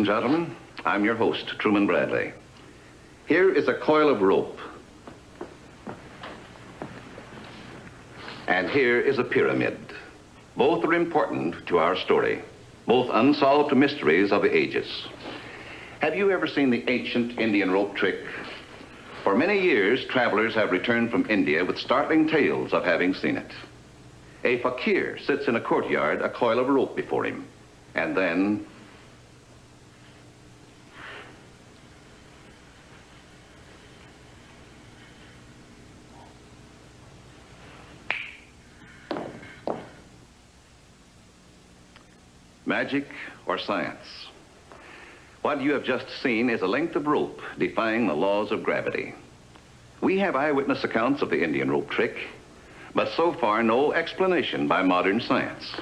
and gentlemen, I'm your host, Truman Bradley. Here is a coil of rope. And here is a pyramid. Both are important to our story, both unsolved mysteries of the ages. Have you ever seen the ancient Indian rope trick? For many years, travelers have returned from India with startling tales of having seen it. A fakir sits in a courtyard, a coil of rope before him, and then magic or science? What you have just seen is a length of rope defying the laws of gravity. We have eyewitness accounts of the Indian rope trick, but so far no explanation by modern science.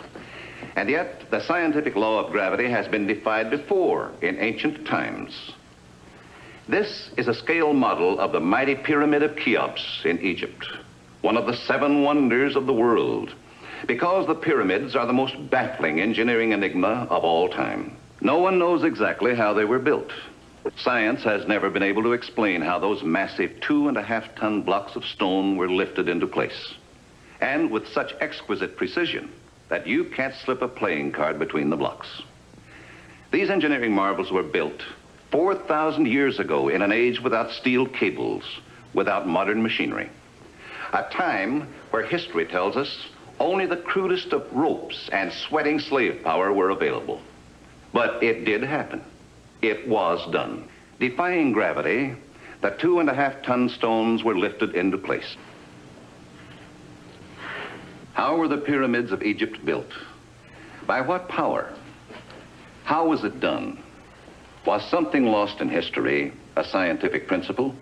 And yet, the scientific law of gravity has been defied before in ancient times. This is a scale model of the mighty pyramid of Cheops in Egypt, one of the 7 wonders of the world, because the pyramids are the most baffling engineering enigma of all time. No one knows exactly how they were built. Science has never been able to explain how those massive 2.5-ton blocks of stone were lifted into place, and with such exquisite precision that you can't slip a playing card between the blocks. These engineering marvels were built 4,000 years ago in an age without steel cables, without modern machinery. A time where history tells us only the crudest of ropes and sweating slave power were available. But it did happen. It was done. Defying gravity, the 2.5-ton stones were lifted into place. How were the pyramids of Egypt built? By what power? How was it done? Was something lost in history a scientific principle?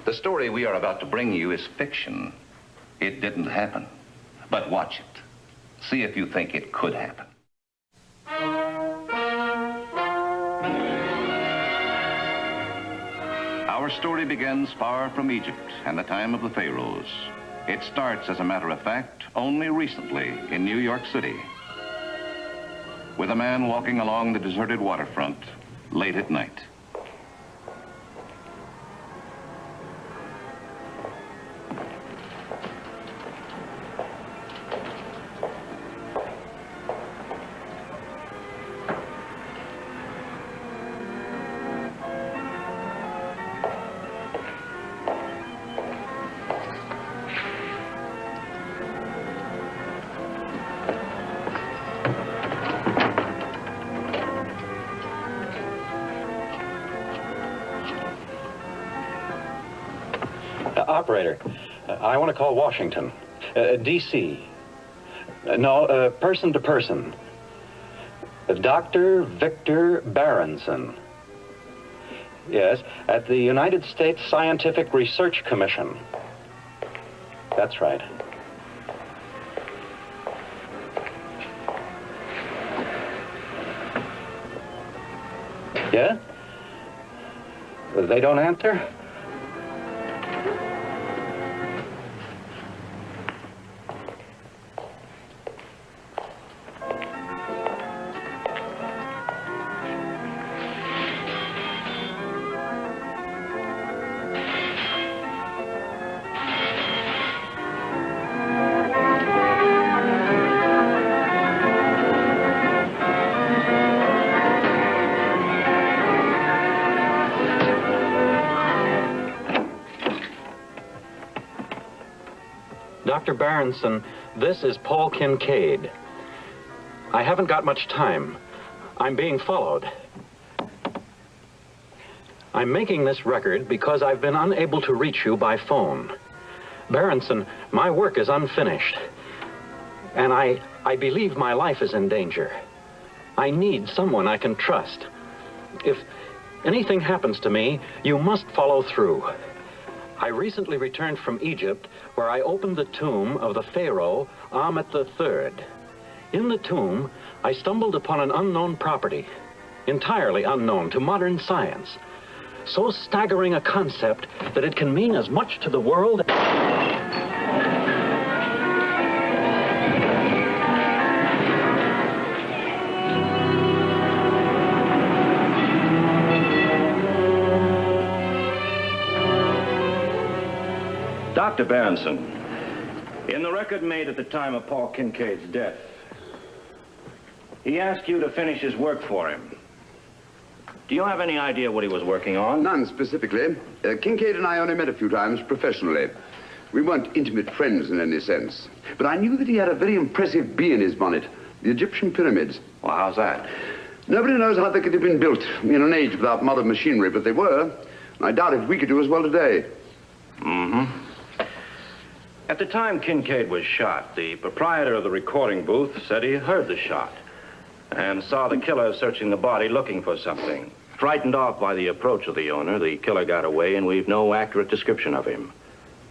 The story we are about to bring you is fiction. It didn't happen. But watch it. See if you think it could happen. Our story begins far from Egypt and the time of the pharaohs. It starts, as a matter of fact, only recently in New York City, with a man walking along the deserted waterfront late at night. Operator, I want to call Washington, D.C. No, person to person. Dr. Victor Berenson. Yes, at the United States Scientific Research Commission. That's right. Yeah? They don't answer? Dr. Berenson, this is Paul Kincaid. I haven't got much time. I'm being followed. I'm making this record because I've been unable to reach you by phone. Berenson, my work is unfinished, and I believe my life is in danger. I need someone I can trust. If anything happens to me, you must follow through. I recently returned from Egypt, where I opened the tomb of the pharaoh Ahmet III. In the tomb, I stumbled upon an unknown property, entirely unknown to modern science. So staggering a concept that it can mean as much to the world. Dr. Berenson, in the record made at the time of Paul Kincaid's death, he asked you to finish his work for him. Do you have any idea what he was working on? None specifically. Kincaid and I only met a few times professionally. We weren't intimate friends in any sense. But I knew that he had a very impressive bee in his bonnet, the Egyptian pyramids. Well, how's that? Nobody knows how they could have been built in an age without modern machinery, but they were. And I doubt if we could do as well today. Mm-hmm. At the time Kincaid was shot, the proprietor of the recording booth said he heard the shot and saw the killer searching the body looking for something. Frightened off by the approach of the owner, the killer got away, and we've no accurate description of him.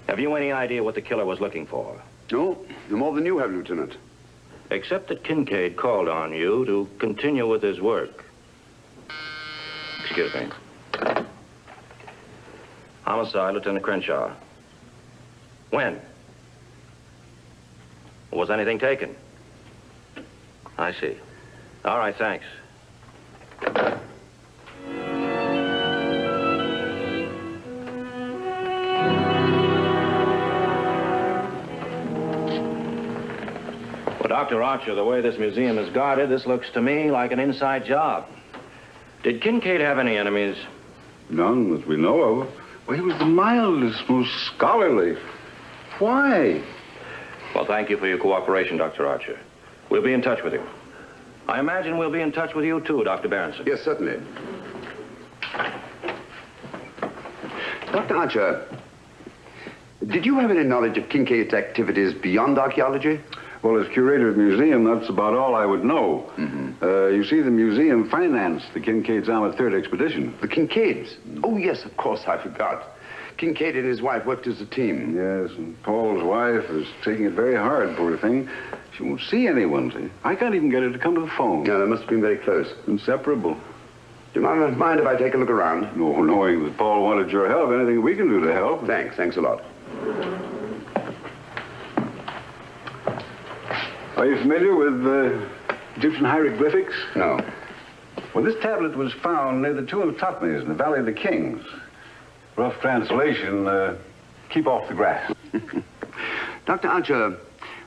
Have you any idea what the killer was looking for? No, no more than you have, Lieutenant. Except that Kincaid called on you to continue with his work. Excuse me. Homicide, Lieutenant Crenshaw. When? Was anything taken? I see. All right, thanks. Well, Dr. Archer, the way this museum is guarded, this looks to me like an inside job. Did Kincaid have any enemies? None that we know of. Well, he was the mildest, most scholarly. Why? Well, thank you for your cooperation, Dr. Archer. We'll be in touch with you. I imagine we'll be in touch with you, too, Dr. Berenson. Yes, certainly. Dr. Archer, did you have any knowledge of Kincaid's activities beyond archaeology? Well, as curator of the museum, that's about all I would know. You see, the museum financed the Kincaid's on a third expedition. The Kincaids? Oh, yes, of course, I forgot. Kincaid and his wife worked as a team. Yes, and Paul's wife is taking it very hard, poor thing. She won't see anyone, see? I can't even get her to come to the phone. Yeah, they must have been very close. Inseparable. Do you mind if I take a look around? No, knowing that Paul wanted your help, anything we can do to help. Thanks a lot. Are you familiar with Egyptian hieroglyphics? No. Well, this tablet was found near the tomb of Thutmose in the Valley of the Kings. Rough translation, keep off the grass. Dr. Archer,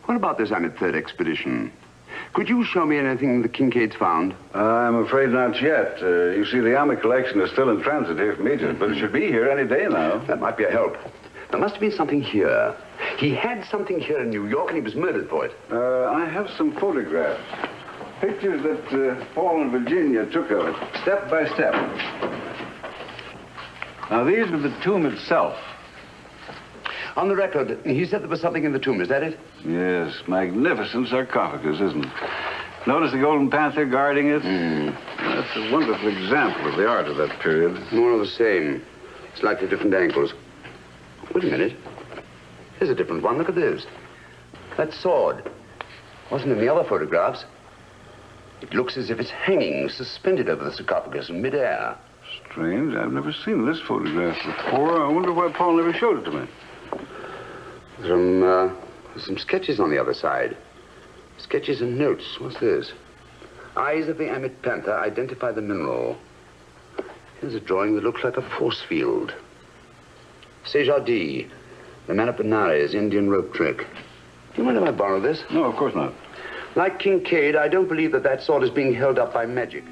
what about this Amit Third expedition? Could you show me anything the Kincaids found? I'm afraid not yet. You see, the Amit collection is still in transit here from Egypt, but it should be here any day now. That might be a help. There must have been something here. He had something here in New York, and he was murdered for it. I have some photographs. Pictures that Paul and Virginia took of it, step by step. Now, these are the tomb itself. On the record, he said there was something in the tomb. Is that it? Yes, magnificent sarcophagus, isn't it? Notice the golden panther guarding it? That's a wonderful example of the art of that period. More of the same. Slightly different angles. Wait a minute. Here's a different one. Look at this. That sword wasn't in the other photographs. It looks as if it's hanging, suspended over the sarcophagus in midair. Strange. I've never seen this photograph before. I wonder why Paul never showed it to me. There's some sketches on the other side. Sketches and notes. What's this? Eyes of the Amit panther identify the mineral. Here's a drawing that looks like a force field. Sejadi, the man of Benares, Indian rope trick. Do you mind if I borrow this? No, of course not. Like Kincaid, I don't believe that sword is being held up by magic.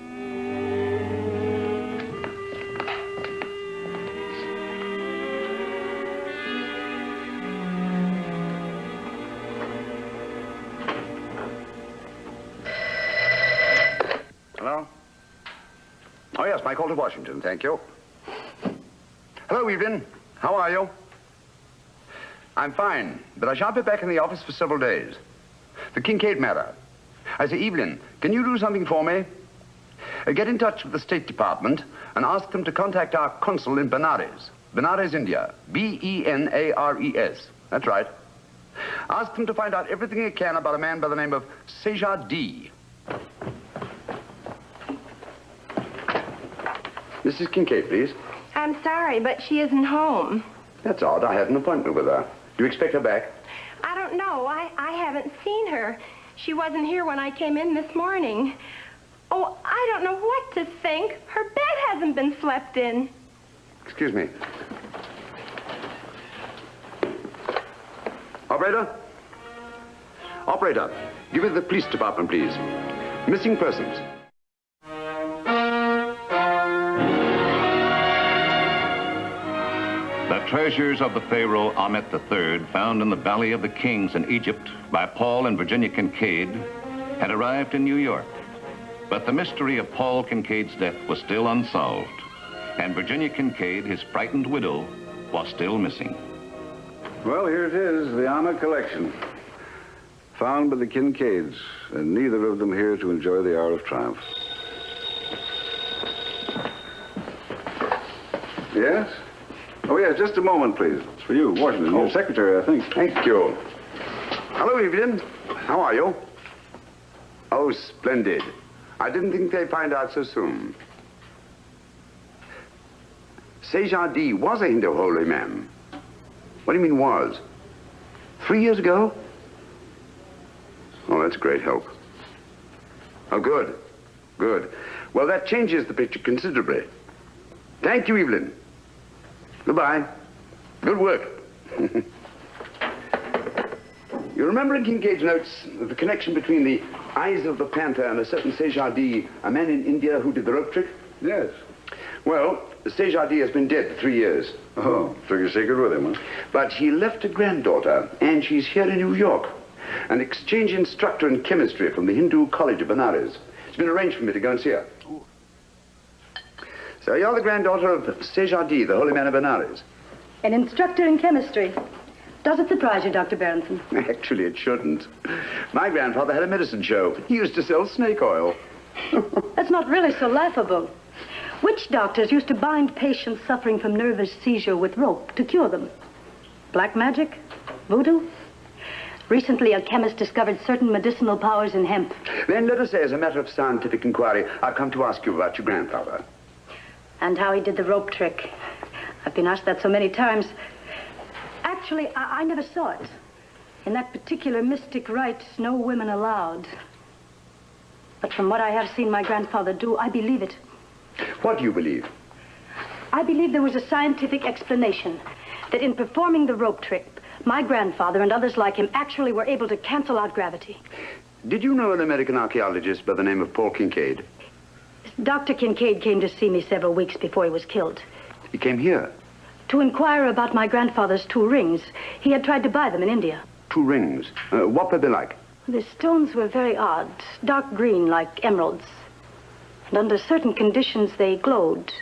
Hello? Oh, yes, my call to Washington, thank you. Hello, Evelyn. How are you? I'm fine, but I shan't be back in the office for several days. The Kincaid matter. I say, Evelyn, can you do something for me? Get in touch with the State Department and ask them to contact our consul in Benares. Benares, India. B-E-N-A-R-E-S. That's right. Ask them to find out everything they can about a man by the name of Sejadi. Mrs. Kincaid, please. I'm sorry, but she isn't home. That's odd. I had an appointment with her. Do you expect her back? I don't know. I haven't seen her. She wasn't here when I came in this morning. Oh, I don't know what to think. Her bed hasn't been slept in. Excuse me. Operator? Operator, give me the police department, please. Missing persons. The treasures of the pharaoh Ahmet III, found in the Valley of the Kings in Egypt by Paul and Virginia Kincaid, had arrived in New York. But the mystery of Paul Kincaid's death was still unsolved, and Virginia Kincaid, his frightened widow, was still missing. Well, here it is, the Ahmet collection. Found by the Kincaids, and neither of them here to enjoy the hour of triumph. Yes? Oh, yes, just a moment, please. It's for you, Washington, your secretary, I think. Thank you. Hello, Evelyn. How are you? Oh, splendid. I didn't think they'd find out so soon. Shungite was a Hindu holy man. What do you mean was? 3 years ago? Oh, that's a great help. Oh, good. Good. Well, that changes the picture considerably. Thank you, Evelyn. Goodbye. Good work. You remember in Kincaid's notes the connection between the eyes of the panther and a certain Shungite, a man in India who did the rope trick? Yes. Well, Shungite has been dead for 3 years. Oh, took your secret with him, huh? But he left a granddaughter, and she's here in New York. An exchange instructor in chemistry from the Hindu College of Benares. It's been arranged for me to go and see her. So you're the granddaughter of Shungite, the holy man of Benares? An instructor in chemistry. Does it surprise you, Dr. Berenson? Actually, it shouldn't. My grandfather had a medicine show. He used to sell snake oil. That's not really so laughable. Witch doctors used to bind patients suffering from nervous seizure with rope to cure them. Black magic? Voodoo? Recently, a chemist discovered certain medicinal powers in hemp. Then let us say, as a matter of scientific inquiry, I've come to ask you about your grandfather. And how he did the rope trick. I've been asked that so many times. Actually, I never saw it. In that particular mystic rite, no women allowed. But from what I have seen my grandfather do, I believe it. What do you believe? I believe there was a scientific explanation that in performing the rope trick, my grandfather and others like him actually were able to cancel out gravity. Did you know an American archaeologist by the name of Paul Kincaid? Dr. Kincaid came to see me several weeks before he was killed. He came here? To inquire about my grandfather's 2 rings. He had tried to buy them in India. 2 rings? What were they like? The stones were very odd, dark green like emeralds. And under certain conditions, they glowed.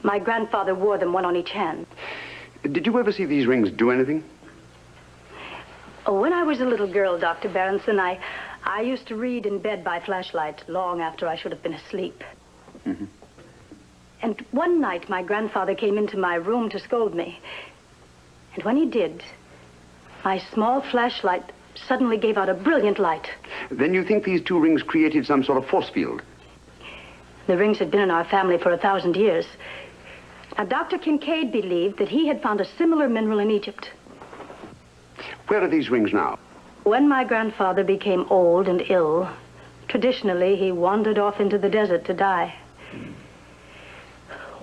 My grandfather wore them, one on each hand. Did you ever see these rings do anything? Oh, when I was a little girl, Dr. Berenson, I used to read in bed by flashlight long after I should have been asleep. Mm-hmm. And one night, my grandfather came into my room to scold me. And when he did, my small flashlight suddenly gave out a brilliant light. Then you think these 2 rings created some sort of force field? The rings had been in our family for 1,000 years. Now, Dr. Kincaid believed that he had found a similar mineral in Egypt. Where are these rings now? When my grandfather became old and ill, traditionally he wandered off into the desert to die.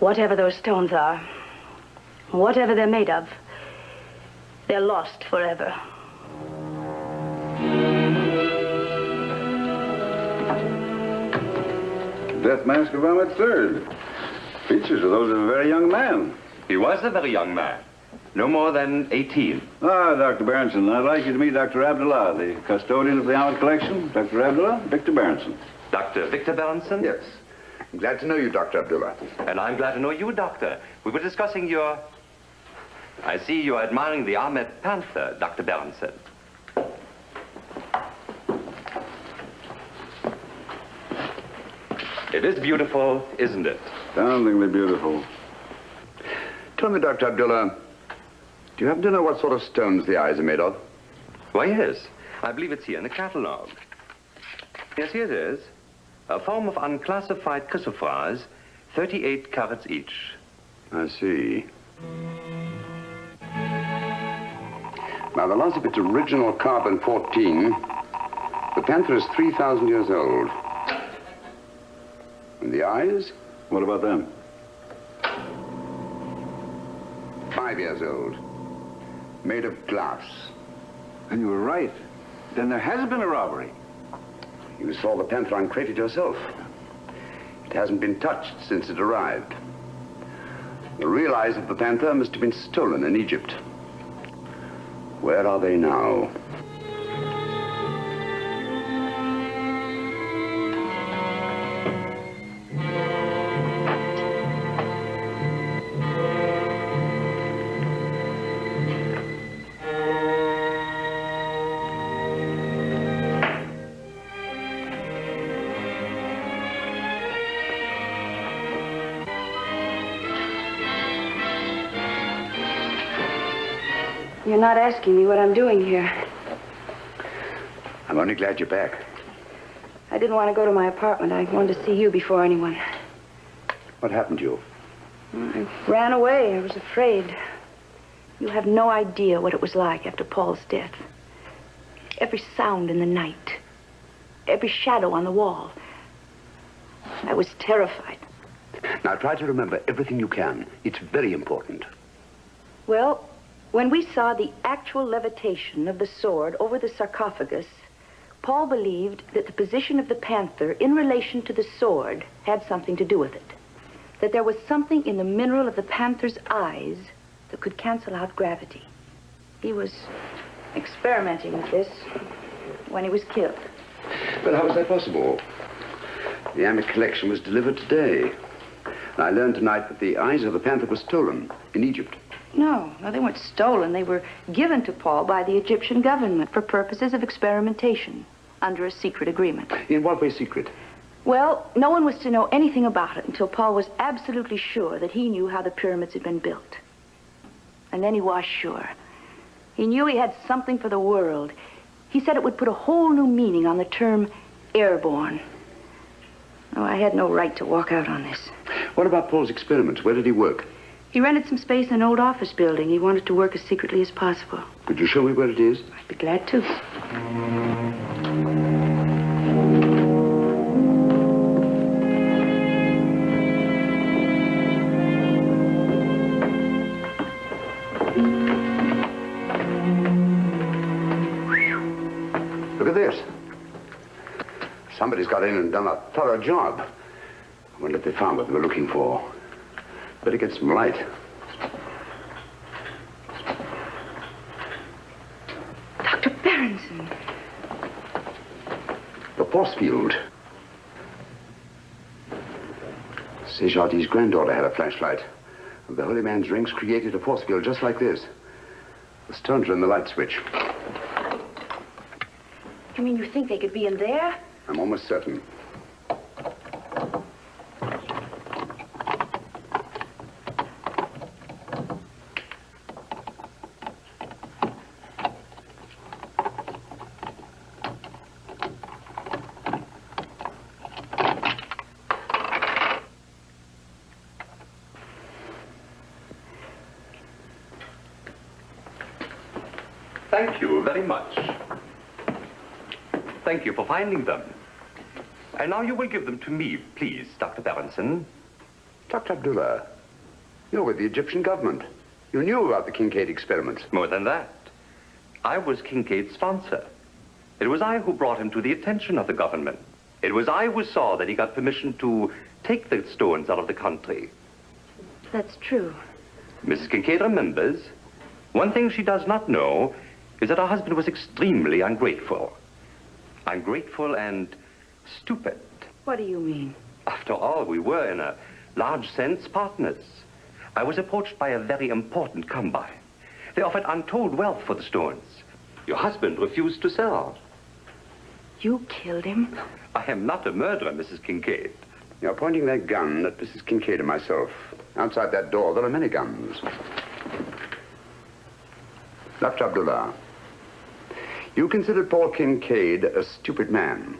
Whatever those stones are, whatever they're made of, they're lost forever. Death mask of Ahmet III. Features are those of a very young man. He was a very young man. No more than 18. Ah, Dr. Berenson, I'd like you to meet Dr. Abdullah, the custodian of the Ahmet collection. Dr. Abdullah, Victor Berenson. Dr. Victor Berenson? Yes. I'm glad to know you, Dr. Abdullah. And I'm glad to know you, Doctor. We were discussing your... I see you're admiring the Ahmet panther, Dr. Berenson. It is beautiful, isn't it? Astoundingly beautiful. Tell me, Dr. Abdullah, do you happen to know what sort of stones the eyes are made of? Why, yes. I believe it's here in the catalogue. Yes, here it is. A form of unclassified chrysoprase, 38 carats each. I see. Now, the loss of its original carbon-14, the panther is 3,000 years old. And the eyes? What about them? 5 years old. Made of glass. Then you were right. Then there has been a robbery. You saw the panther uncrated yourself. It hasn't been touched since it arrived. The real eyes of the panther must have been stolen in Egypt. Where are they now? You're not asking me what I'm doing here. I'm only glad you're back. I didn't want to go to my apartment. I wanted to see you before anyone. What happened to you? I ran away. I was afraid. You have no idea what it was like after Paul's death. Every sound in the night. Every shadow on the wall. I was terrified. Now try to remember everything you can. It's very important. Well, when we saw the actual levitation of the sword over the sarcophagus, Paul believed that the position of the panther in relation to the sword had something to do with it. That there was something in the mineral of the panther's eyes that could cancel out gravity. He was experimenting with this when he was killed. But how was that possible? The Amic collection was delivered today. And I learned tonight that the eyes of the panther were stolen in Egypt. No, they weren't stolen. They were given to Paul by the Egyptian government for purposes of experimentation under a secret agreement. In what way secret? Well, no one was to know anything about it until Paul was absolutely sure that he knew how the pyramids had been built. And then he was sure. He knew he had something for the world. He said it would put a whole new meaning on the term airborne. Oh, I had no right to walk out on this. What about Paul's experiments? Where did he work? He rented some space in an old office building. He wanted to work as secretly as possible. Could you show me where it is? I'd be glad to. Look at this. Somebody's got in and done a thorough job. I wonder if they found what they were looking for. Better get some light. Dr. Berenson. The force field. Sejati's granddaughter had a flashlight. And the holy man's rings created a force field just like this. The stones are in the light switch. You mean you think they could be in there? I'm almost certain. Thank you very much. Thank you for finding them. And now you will give them to me, please, Dr. Berenson. Dr. Abdullah, you're with the Egyptian government. You knew about the Kincaid experiments. More than that, I was Kincaid's sponsor. It was I who brought him to the attention of the government. It was I who saw that he got permission to take the stones out of the country. That's true. Mrs. Kincaid remembers. One thing she does not know is that her husband was extremely ungrateful. Ungrateful and stupid. What do you mean? After all, we were, in a large sense, partners. I was approached by a very important combine. They offered untold wealth for the stones. Your husband refused to sell. You killed him? I am not a murderer, Mrs. Kincaid. You're pointing that gun at Mrs. Kincaid and myself. Outside that door, there are many guns. Dr. Abdullah, you considered Paul Kincaid a stupid man.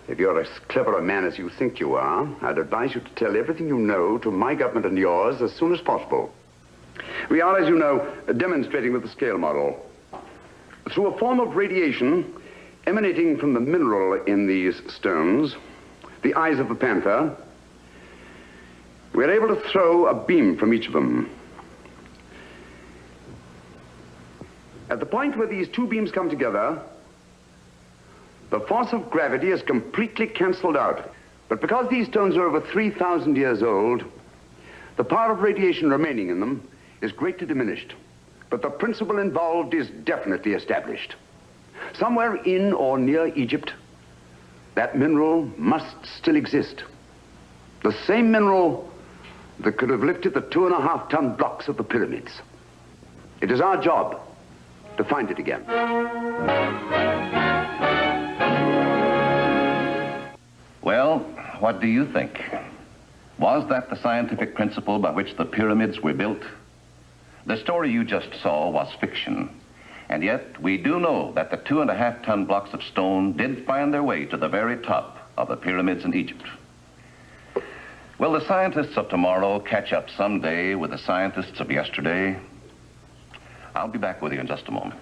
If you're as clever a man as you think you are, I'd advise you to tell everything you know to my government and yours as soon as possible. We are, as you know, demonstrating with the scale model. Through a form of radiation emanating from the mineral in these stones, the eyes of the panther, we're able to throw a beam from each of them. At the point where these two beams come together, the force of gravity is completely canceled out. But because these stones are over 3,000 years old, the power of radiation remaining in them is greatly diminished. But the principle involved is definitely established. Somewhere in or near Egypt, that mineral must still exist. The same mineral that could have lifted the 2.5-ton blocks of the pyramids. It is our job to find it again. Well, what do you think? Was that the scientific principle by which the pyramids were built? The story you just saw was fiction. And yet, we do know that the 2.5-ton blocks of stone did find their way to the very top of the pyramids in Egypt. Will the scientists of tomorrow catch up someday with the scientists of yesterday? I'll be back with you in just a moment.